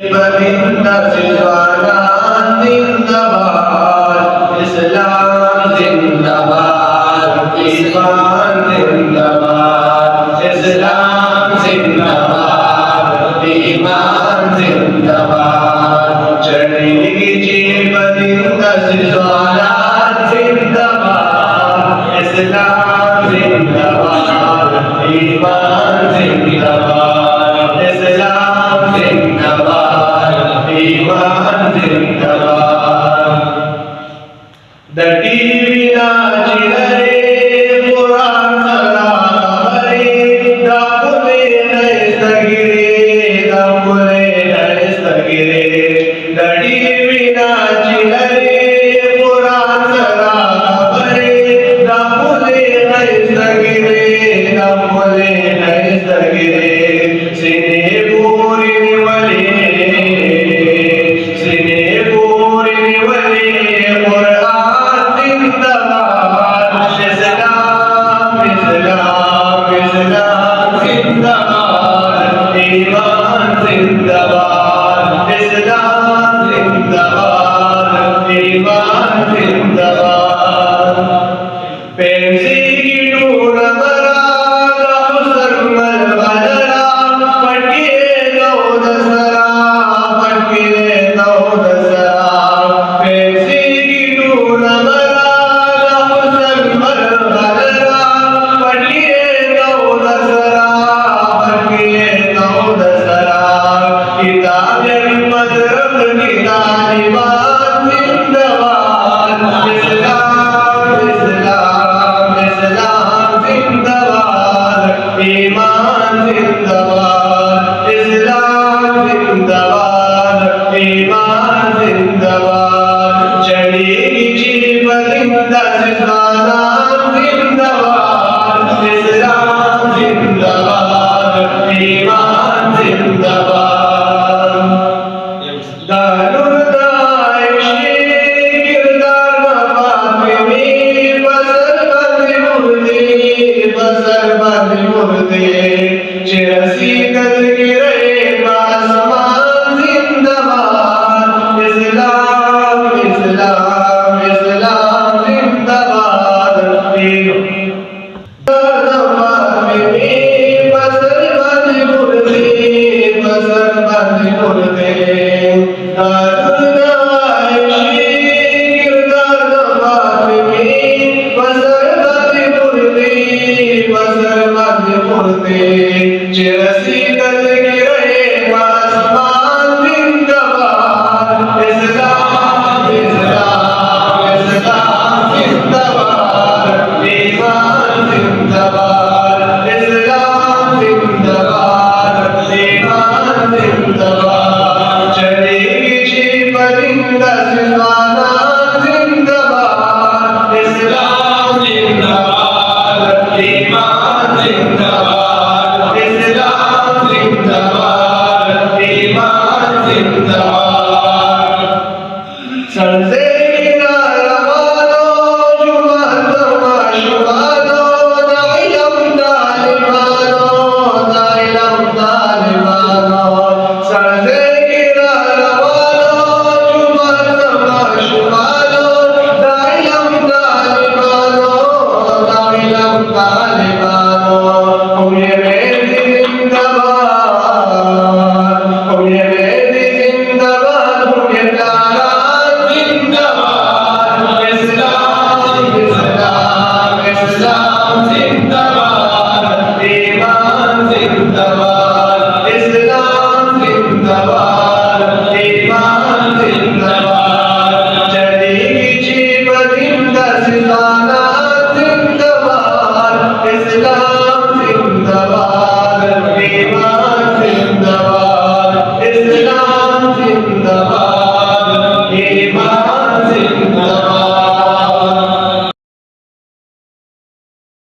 परिंदा सिलवाना जिंदाबाद, इस्लाम जिंदाबाद, ईमान जिंदाबाद, इस्लाम जिंदाबाद, ईमान जिंदाबाद। चढ़ेगी जी परिंदा सिलवाना जिंदाबाद, इस्लाम जिंदाबाद, ईमान जिंदाबाद, इस्लाम जिंदाबाद, ईमान जिंदाबाद। दटी विनाची रे कुरान सलामरे, दापुले नैस्तगिरे, दापुले नैस्तगिरे। दटी विनाची रे कुरान सलामरे, दापुले नैस्तगिरे, दापुले नैस्तगिरे। सिने पूरी निवले, सिने पूरी निवले, कुरान जिंदाबाद, इस्लाम इस्लाम इस्लाम जिंदाबाद, ईमान जिंदाबाद, इस्लाम जिंदाबाद, ईमान जिंदाबाद। पेंसी की टूर मरा मुसलमान बजरा, पटिए दो दसरा, पटिए दो दसरा। पेंसी की टूर मरा मुसलमान बजरा, पटिए दो दसरा, पटिए दो दसरा। किताब मदरब की तालिबान जिंदाबाद, इस्लाम इस्लाम इस्लाम जिंदाबाद, ईमान जिंदाबाद, इस्लाम जिंदाबाद, ईमान जिंदाबाद। चढ़ेगी जी परिंदा सिलवाना जिंदाबाद, इस्लाम जिंदाबाद, ईमान जिंदाबाद। दारुल दाइशे किरदार मफातिमी, बसर बंद मुर्दे, बसर बंद मुर्दे। चिरसी गद गिरे आसमान जिंदाबाद, इस्लाम इस्लाम इस्लाम जिंदाबाद। बसर बंद मुर्दे, बसर बंद मुर्दे। दारुल दाइशे किरदार मफातिमी, बसर बंद मुर्दे, बसर बंद मुर्दे। चिरसी गद गिरे आसमान जिंदाबाद, इस्लाम इस्लाम इस्लाम जिंदाबाद, ईमान जिंदाबाद, इस्लाम जिंदाबाद, ईमान जिंदाबाद। चढ़ेगी जी परिंदा सिलवाना जिंदाबाद, इस्लाम जिंदाबाद, ईमान जिंदाबाद, इस्लाम जिंदाबाद, ईमान जिंदाबाद।